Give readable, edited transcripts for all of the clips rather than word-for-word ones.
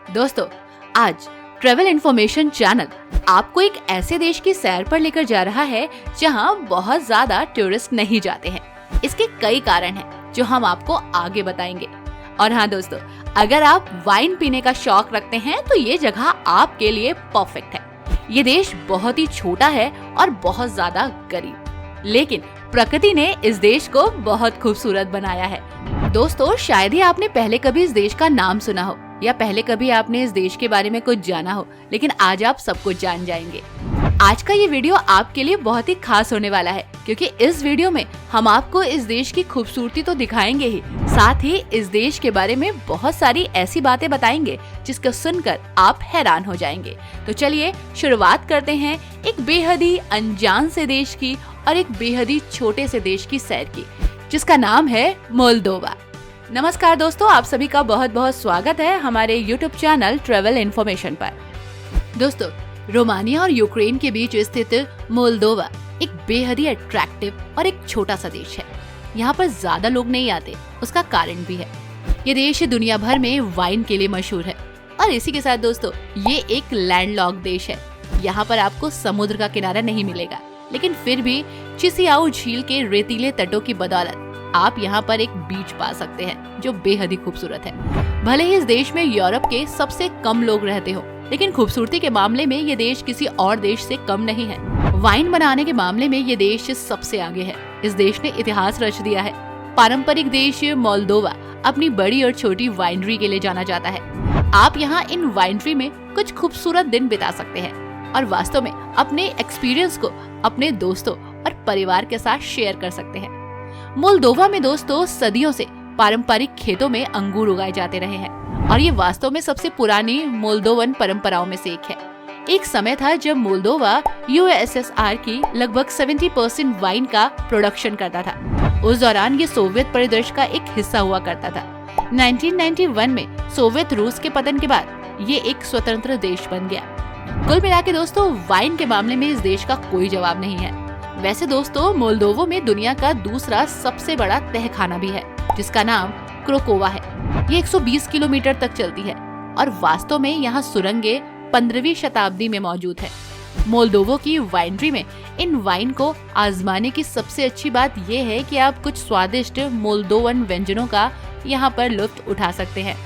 दोस्तों, आज travel information channel आपको एक ऐसे देश की सैर पर लेकर जा रहा है जहां बहुत ज्यादा टूरिस्ट नहीं जाते हैं। इसके कई कारण हैं जो हम आपको आगे बताएंगे। और हाँ दोस्तों, अगर आप वाइन पीने का शौक रखते हैं तो ये जगह आपके लिए परफेक्ट है। ये देश बहुत ही छोटा है और बहुत ज्यादा गरीब, लेकिन प्रकृति ने इस देश को बहुत खूबसूरत बनाया है। दोस्तों, शायद ही आपने पहले कभी इस देश का नाम सुना हो या पहले कभी आपने इस देश के बारे में कुछ जाना हो, लेकिन आज आप सब कुछ जान जाएंगे। आज का ये वीडियो आपके लिए बहुत ही खास होने वाला है, क्योंकि इस वीडियो में हम आपको इस देश की खूबसूरती तो दिखाएंगे ही, साथ ही इस देश के बारे में बहुत सारी ऐसी बातें बताएंगे जिसको सुनकर आप हैरान हो जाएंगे। तो चलिए शुरुआत करते हैं एक बेहद ही अनजान से देश की और एक बेहद ही छोटे से देश की सैर की, जिसका नाम है मोल्दोवा। नमस्कार दोस्तों, आप सभी का बहुत बहुत स्वागत है हमारे YouTube चैनल ट्रेवल इन्फॉर्मेशन पर। दोस्तों, रोमानिया और यूक्रेन के बीच स्थित मोल्दोवा एक बेहद ही अट्रैक्टिव और एक छोटा सा देश है। यहाँ पर ज्यादा लोग नहीं आते, उसका कारण भी है। ये देश दुनिया भर में वाइन के लिए मशहूर है और इसी के साथ दोस्तों, ये एक लैंडलॉक्ड देश है। यहाँ पर आपको समुद्र का किनारा नहीं मिलेगा, लेकिन फिर भी चिसियाओ झील के रेतीले तटों की बदौलत आप यहाँ पर एक बीच पा सकते हैं जो बेहद ही खूबसूरत है। भले ही इस देश में यूरोप के सबसे कम लोग रहते हो, लेकिन खूबसूरती के मामले में ये देश किसी और देश से कम नहीं है। वाइन बनाने के मामले में ये देश सबसे आगे है। इस देश ने इतिहास रच दिया है। पारंपरिक देश मोल्दोवा अपनी बड़ी और छोटी वाइनरी के लिए जाना जाता है। आप यहाँ इन वाइनरी में कुछ खूबसूरत दिन बिता सकते हैं और वास्तव में अपने एक्सपीरियंस को अपने दोस्तों और परिवार के साथ शेयर कर सकते हैं। मोल्दोवा में दोस्तों सदियों से पारंपरिक खेतों में अंगूर उगाए जाते रहे हैं और ये वास्तव में सबसे पुरानी मोल्दोवन परंपराओं में से एक है। एक समय था जब मोल्दोवा यूएसएसआर की लगभग 70% वाइन का प्रोडक्शन करता था। उस दौरान ये सोवियत परिदृश्य का एक हिस्सा हुआ करता था। 1991 में सोवियत रूस के पतन के बाद ये एक स्वतंत्र देश बन गया। कुल मिला के दोस्तों, वाइन के मामले में इस देश का कोई जवाब नहीं है। वैसे दोस्तों, मोल्दोवा में दुनिया का दूसरा सबसे बड़ा तहखाना भी है, जिसका नाम क्रोकोवा है। ये 120 किलोमीटर तक चलती है और वास्तव में यहाँ सुरंगें 15वीं शताब्दी में मौजूद है। मोल्दोवा की वाइनरी में इन वाइन को आजमाने की सबसे अच्छी बात ये है कि आप कुछ स्वादिष्ट मोल्दोवन व्यंजनों का यहाँ पर लुत्फ उठा सकते हैं।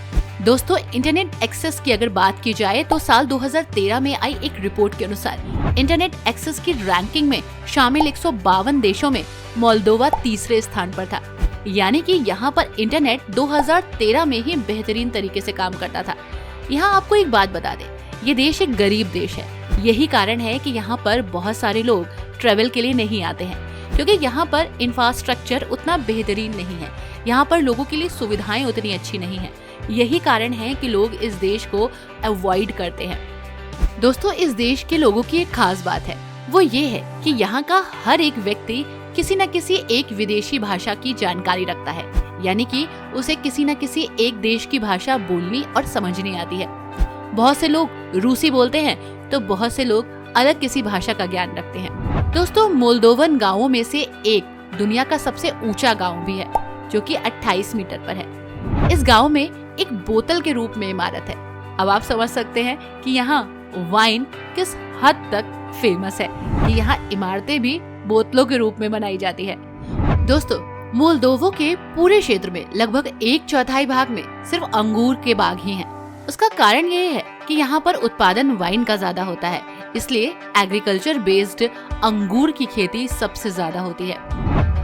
दोस्तों, इंटरनेट एक्सेस की अगर बात की जाए तो साल 2013 में आई एक रिपोर्ट के अनुसार इंटरनेट एक्सेस की रैंकिंग में शामिल 152 देशों में मोल्दोवा तीसरे स्थान पर था। यानी कि यहाँ पर इंटरनेट 2013 में ही बेहतरीन तरीके से काम करता था। यहाँ आपको एक बात बता दें, ये देश एक गरीब देश है। यही कारण है कि यहाँ पर बहुत सारे लोग ट्रेवल के लिए नहीं आते हैं, क्योंकि यहाँ पर इंफ्रास्ट्रक्चर उतना बेहतरीन नहीं है। यहाँ पर लोगों के लिए सुविधाएं उतनी अच्छी नहीं है। यही कारण है कि लोग इस देश को अवॉइड करते हैं। दोस्तों, इस देश के लोगों की एक खास बात है, वो ये है कि यहाँ का हर एक व्यक्ति किसी न किसी एक विदेशी भाषा की जानकारी रखता है। यानी कि उसे किसी न किसी एक देश की भाषा बोलनी और समझनी आती है। बहुत से लोग रूसी बोलते हैं तो बहुत से लोग अलग किसी भाषा का ज्ञान रखते हैं। दोस्तों, मोल्दोवन गाँवों में से एक दुनिया का सबसे ऊंचा गाँव भी है, जो कि 28 मीटर पर है। इस गाँव में एक बोतल के रूप में इमारत है। अब आप समझ सकते हैं कि यहाँ वाइन किस हद तक फेमस है कि यहाँ इमारतें भी बोतलों के रूप में बनाई जाती है। दोस्तों, मोल्दोवा के पूरे क्षेत्र में लगभग 1/4 भाग में सिर्फ अंगूर के बाग ही हैं। उसका कारण ये है कि यहाँ पर उत्पादन वाइन का ज्यादा होता है, इसलिए एग्रीकल्चर बेस्ड अंगूर की खेती सबसे ज्यादा होती है।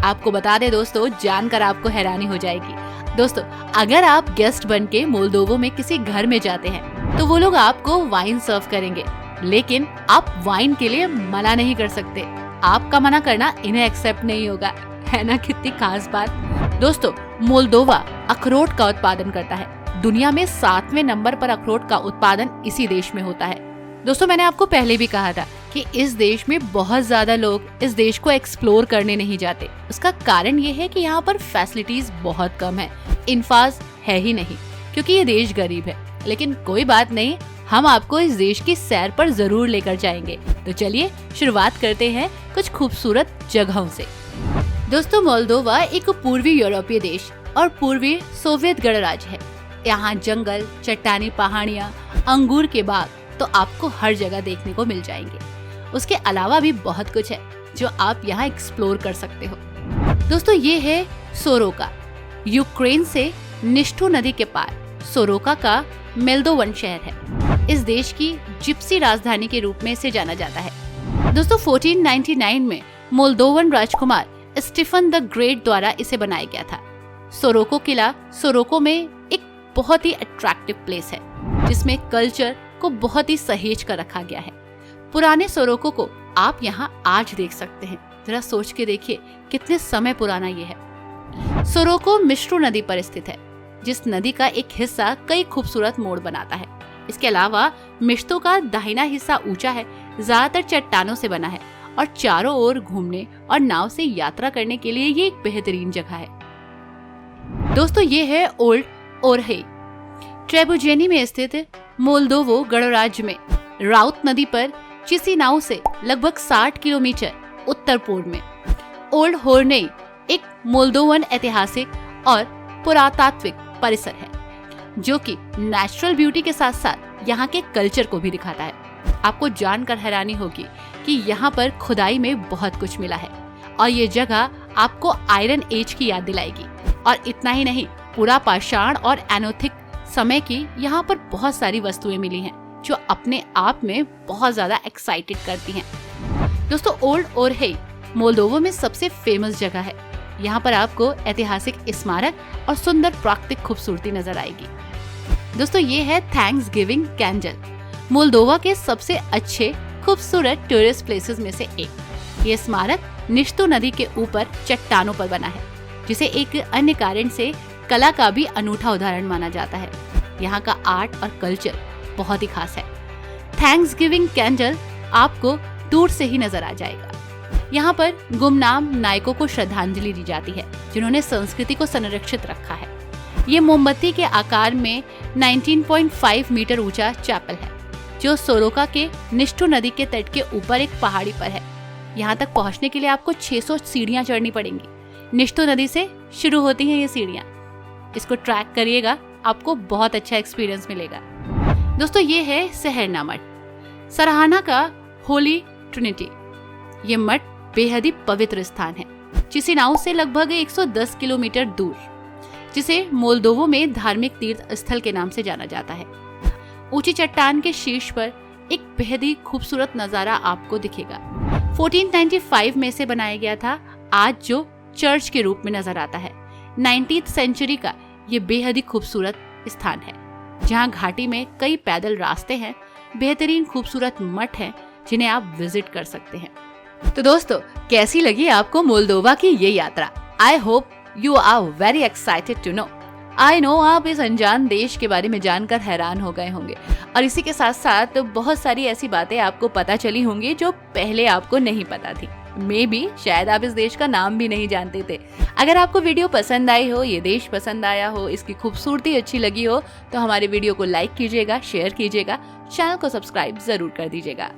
आपको बता दें दोस्तों, जानकर आपको हैरानी हो जाएगी। दोस्तों, अगर आप गेस्ट बन के मोल्दोवा में किसी घर में जाते हैं तो वो लोग आपको वाइन सर्व करेंगे, लेकिन आप वाइन के लिए मना नहीं कर सकते। आपका मना करना इन्हें एक्सेप्ट नहीं होगा। है ना कितनी खास बात। दोस्तों, मोल्दोवा अखरोट का उत्पादन करता है। दुनिया में 7वें नंबर पर अखरोट का उत्पादन इसी देश में होता है। दोस्तों, मैंने आपको पहले भी कहा था कि इस देश में बहुत ज्यादा लोग इस देश को एक्सप्लोर करने नहीं जाते। उसका कारण ये है कि यहाँ पर फैसिलिटीज बहुत कम है, इंफ्रास है ही नहीं, क्योंकि ये देश गरीब है। लेकिन कोई बात नहीं, हम आपको इस देश की सैर पर जरूर लेकर जाएंगे। तो चलिए शुरुआत करते हैं कुछ खूबसूरत जगहों से। दोस्तों, मोल्दोवा एक पूर्वी यूरोपीय देश और पूर्वी सोवियत गणराज्य है। यहाँ जंगल, चट्टानी पहाड़ियाँ, अंगूर के बाग तो आपको हर जगह देखने को मिल जाएंगे। उसके अलावा भी बहुत कुछ है जो आप यहाँ एक्सप्लोर कर सकते हो। दोस्तों, ये है सोरोका। यूक्रेन से निष्ठु नदी के पार सोरोका का मोल्दोवन शहर है। इस देश की जिप्सी राजधानी के रूप में इसे जाना जाता है। दोस्तों, 1499 में मोल्दोवन राजकुमार स्टीफन द ग्रेट द्वारा इसे बनाया गया था। सोरोको किला सोरोको में एक बहुत ही अट्रैक्टिव प्लेस है, जिसमें कल्चर को बहुत ही सहेज कर रखा गया है। पुराने सोरोको को आप यहाँ आज देख सकते हैं। जरा सोच के देखिए कितने समय पुराना ये है। सोरोको मिश्रु नदी पर स्थित है, जिस नदी का एक हिस्सा कई खूबसूरत मोड़ बनाता है। इसके अलावा मिश्तो का दाहिना हिस्सा ऊंचा है, ज्यादातर चट्टानों से बना है और चारों ओर घूमने और नाव से यात्रा करने के लिए ये एक बेहतरीन जगह है। दोस्तों, ये है ओल्ड ओरहेई। ट्रेबुजेनी में स्थित मोल्दोवो गणराज्य में राउत नदी पर चिसिनाउ से लगभग 60 किलोमीटर उत्तर पूर्व में ओल्ड होर्नेई एक मोल्दोवन ऐतिहासिक और पुरातात्विक परिसर है, जो कि नेचुरल ब्यूटी के साथ साथ यहाँ के कल्चर को भी दिखाता है। आपको जानकर हैरानी होगी कि यहाँ पर खुदाई में बहुत कुछ मिला है और ये जगह आपको आयरन एज की याद दिलाएगी। और इतना ही नहीं, पूरा पाषाण और एनोथिक समय की यहाँ पर बहुत सारी वस्तुएं मिली हैं, जो अपने आप में बहुत ज्यादा एक्साइटेड करती हैं। दोस्तों, ओल्ड ओरहेई मोल्दोवा में सबसे फेमस जगह है। यहाँ पर आपको ऐतिहासिक स्मारक और सुंदर प्राकृतिक खूबसूरती नजर आएगी। दोस्तों, ये है थैंक्स गिविंग कैंडल, मोल्दोवा के सबसे अच्छे खूबसूरत टूरिस्ट प्लेसेस में से एक। ये स्मारक निश्तु नदी के ऊपर चट्टानों पर बना है, जिसे एक अन्य कारण से कला का भी अनूठा उदाहरण माना जाता है। यहाँ का आर्ट और कल्चर बहुत ही खास है। थैंक्स गिविंग कैंडल आपको दूर से ही नजर आ जाएगा। यहाँ पर गुमनाम नायकों को श्रद्धांजलि दी जाती है, जिन्होंने संस्कृति को संरक्षित रखा है। ये मोमबत्ती के आकार में 19.5 मीटर ऊंचा चैपल है, जो सोरोका के निष्ठु नदी के तट के ऊपर एक पहाड़ी पर है। यहाँ तक पहुँचने के लिए आपको 600 सीढ़ियाँ चढ़नी पड़ेंगी। निष्ठु नदी से शुरू होती हैं ये सीढ़ियाँ। इसको ट्रैक करिएगा, आपको बहुत अच्छा एक्सपीरियंस मिलेगा। दोस्तों, ये है सहरना मठ, सराहना का होली ट्रिनिटी। ये मठ बेहद ही पवित्र स्थान है, चिसिनाउ से लगभग 110 किलोमीटर दूर, जिसे मोल्दोवो में धार्मिक तीर्थ स्थल के नाम से जाना जाता है। ऊंची चट्टान के शीर्ष पर एक बेहद ही खूबसूरत नजारा आपको दिखेगा। 1495 में से बनाया गया था, आज जो चर्च के रूप में नजर आता है। 19th सेंचुरी का ये बेहद ही खूबसूरत स्थान है, जहाँ घाटी में कई पैदल रास्ते हैं, बेहतरीन खूबसूरत मठ हैं, जिन्हें आप विजिट कर सकते हैं। तो दोस्तों, कैसी लगी आपको मोल्दोवा की ये यात्रा? I hope you are very excited to know. I know आप इस अनजान देश के बारे में जानकर हैरान हो गए होंगे, और इसी के साथ साथ बहुत सारी ऐसी बातें आपको पता चली होंगी जो पहले आपको नहीं पता थी। मे बी शायद आप इस देश का नाम भी नहीं जानते थे। अगर आपको वीडियो पसंद आई हो, ये देश पसंद आया हो, इसकी खूबसूरती अच्छी लगी हो, तो हमारे वीडियो को लाइक कीजिएगा, शेयर कीजिएगा, चैनल को सब्सक्राइब जरूर कर दीजिएगा।